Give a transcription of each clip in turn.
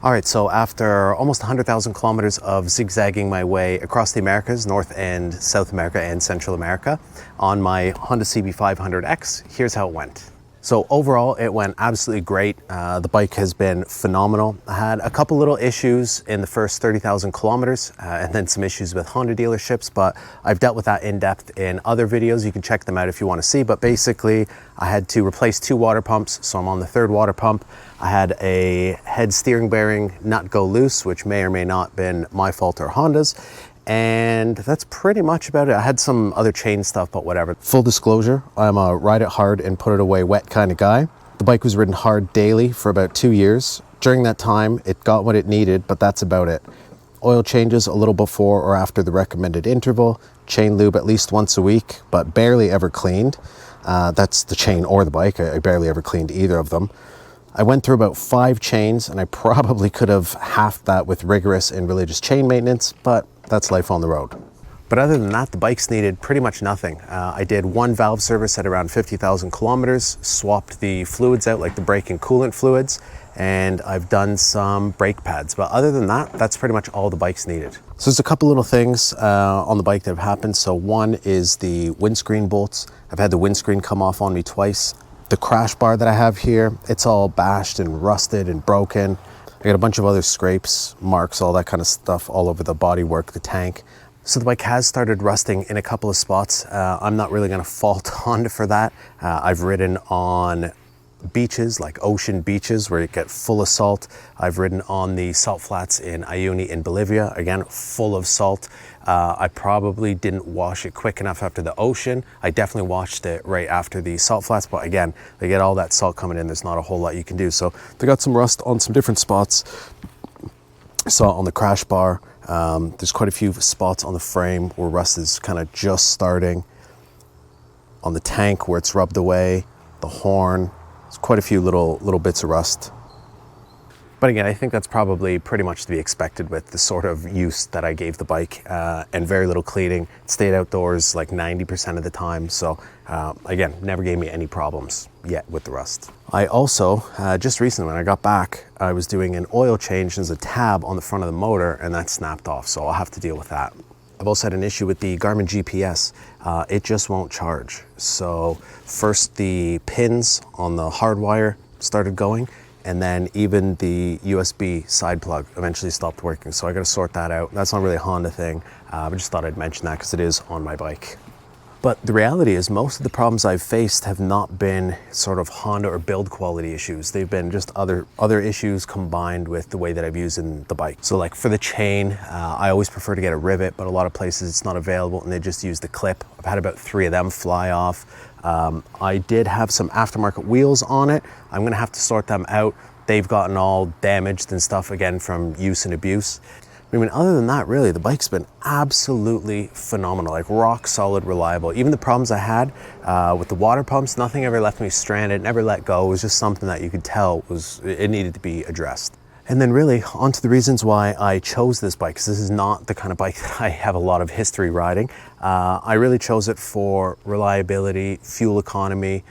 All right, so after almost 100,000 kilometers of zigzagging my way across the Americas, North and South America and Central America, on my Honda CB500X, here's how it went. So overall, it went absolutely great. The bike has been phenomenal. I had a couple little issues in the first 30,000 kilometers and then some issues with Honda dealerships, but I've dealt with that in depth in other videos. You can check them out if you want to see, but basically I had to replace 2 water pumps, so I'm on the 3rd water pump. I had a head steering bearing nut go loose, which may or may not have been my fault or Honda's. And that's pretty much about it. I had some other chain stuff, but whatever. Full disclosure, I'm a ride it hard and put it away wet kind of guy. The bike was ridden hard daily for about 2 years. During that time, it got what it needed, but that's about it. Oil changes a little before or after the recommended interval. Chain lube at least once a week, but barely ever cleaned. That's the chain or the bike. I barely ever cleaned either of them. I went through about 5 chains, and I probably could have halved that with rigorous and religious chain maintenance, but that's life on the road. But other than that, the bike's needed pretty much nothing. I did 1 valve service at around 50,000 kilometers, swapped the fluids out, like the brake and coolant fluids, and I've done some brake pads. But other than that, that's pretty much all the bike's needed. So there's a couple little things on the bike that have happened. So one is the windscreen bolts. I've had the windscreen come off on me twice. The crash bar that I have here, it's all bashed and rusted and broken. I got a bunch of other scrapes, marks, all that kind of stuff all over the bodywork, the tank. So the bike has started rusting in a couple of spots. I'm not really gonna fault Honda for that. I've ridden on beaches, like ocean beaches where you get full of salt. I've ridden on the salt flats in Uyuni in Bolivia, again, full of salt. I probably didn't wash it quick enough after the ocean. I definitely washed it right after the salt flats, but again, they get all that salt coming in, there's not a whole lot you can do. So they got some rust on some different spots. I saw on the crash bar, there's quite a few spots on the frame where rust is kind of just starting. On the tank where it's rubbed away, the horn, there's quite a few little bits of rust. But again, I think that's probably pretty much to be expected with the sort of use that I gave the bike and very little cleaning. It stayed outdoors like 90% of the time. So again, never gave me any problems yet with the rust. I also, just recently when I got back, I was doing an oil change. There's a tab on the front of the motor and that snapped off. So I'll have to deal with that. I've also had an issue with the Garmin GPS. It just won't charge. So first the pins on the hard wire started going, and then even the USB side plug eventually stopped working. So I got to sort that out. That's not really a Honda thing. I just thought I'd mention that because it is on my bike. But the reality is most of the problems I've faced have not been sort of Honda or build quality issues. They've been just other issues combined with the way that I've used in the bike. So like for the chain, I always prefer to get a rivet, but a lot of places it's not available and they just use the clip. I've had about 3 of them fly off. I did have some aftermarket wheels on it. I'm gonna have to sort them out. They've gotten all damaged and stuff again from use and abuse. I mean, other than that, really, the bike's been absolutely phenomenal, like rock solid, reliable. Even the problems I had with the water pumps, nothing ever left me stranded, never let go. It was just something that you could tell it needed to be addressed. And then really onto the reasons why I chose this bike, because this is not the kind of bike that I have a lot of history riding. I really chose it for reliability, fuel economy,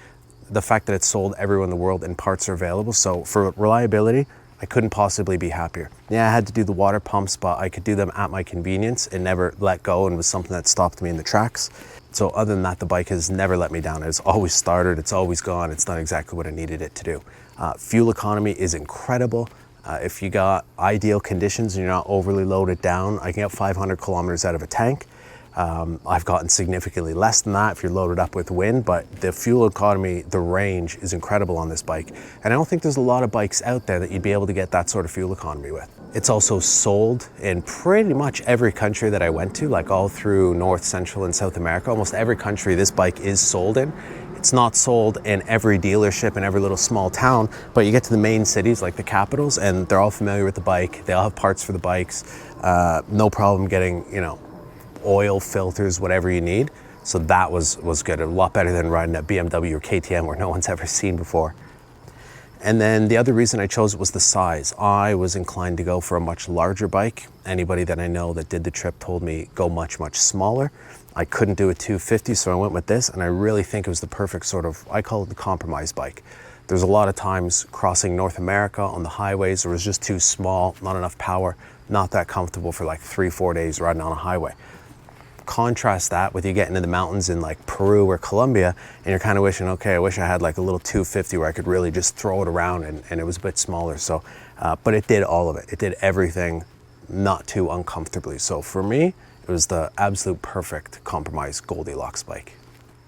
the fact that it's sold everywhere in the world and parts are available. So for reliability, I couldn't possibly be happier. Yeah, I had to do the water pumps, but I could do them at my convenience and never let go, and was something that stopped me in the tracks. So other than that, the bike has never let me down. It's always started, it's always gone. It's done exactly what I needed it to do. Fuel economy is incredible. If you got ideal conditions and you're not overly loaded down, I can get 500 kilometers out of a tank. I've gotten significantly less than that if you're loaded up with wind, but the fuel economy, the range is incredible on this bike. And I don't think there's a lot of bikes out there that you'd be able to get that sort of fuel economy with. It's also sold in pretty much every country that I went to, like all through North, Central, and South America. Almost every country this bike is sold in. It's not sold in every dealership in every little small town, but you get to the main cities like the capitals and they're all familiar with the bike. They all have parts for the bikes. No problem getting, oil, filters, whatever you need. So that was good. A lot better than riding a BMW or KTM where no one's ever seen before. And then the other reason I chose it was the size. I was inclined to go for a much larger bike. Anybody that I know that did the trip told me go much, much smaller. I couldn't do a 250, so I went with this, and I really think it was the perfect sort of, I call it the compromise bike. There's a lot of times crossing North America on the highways, it was just too small, not enough power, not that comfortable for like 3-4 days riding on a highway. Contrast that with you getting in the mountains in like Peru or Colombia, and you're kind of wishing, okay, I wish I had like a little 250 where I could really just throw it around, and it was a bit smaller. So, but it did all of it. It did everything not too uncomfortably. So for me, it was the absolute perfect compromise Goldilocks bike.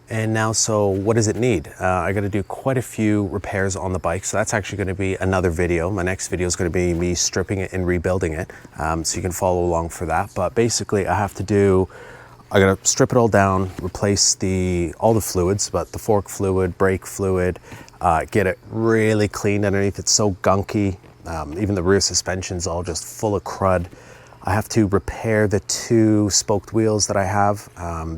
And now, so what does it need? I got to do quite a few repairs on the bike. So that's actually going to be another video. My next video is going to be me stripping it and rebuilding it. So you can follow along for that. But basically I gotta strip it all down, replace all the fluids, but the fork fluid, brake fluid, get it really cleaned underneath. It's so gunky. Even the rear suspension's all just full of crud. I have to repair the 2 spoked wheels that I have.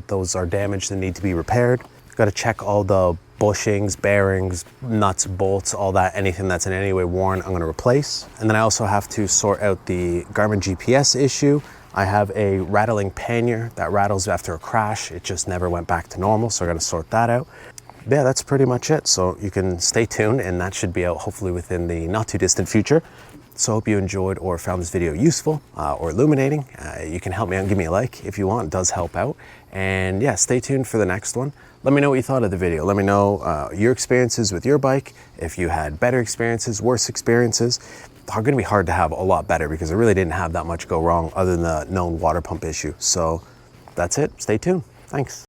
Those are damaged and need to be repaired. Got to check all the bushings, bearings, nuts, bolts, all that, anything that's in any way worn, I'm going to replace. And then I also have to sort out the Garmin GPS issue. I have a rattling pannier that rattles after a crash. It just never went back to normal, so I got to sort that out. Yeah, that's pretty much it. So you can stay tuned, and that should be out hopefully within the not too distant future. So I hope you enjoyed or found this video useful or illuminating. You can help me out and give me a like if you want. It does help out. And yeah, stay tuned for the next one. Let me know what you thought of the video. Let me know your experiences with your bike. If you had better experiences, worse experiences. Are going to be hard to have a lot better because I really didn't have that much go wrong other than the known water pump issue. So that's it. Stay tuned. Thanks.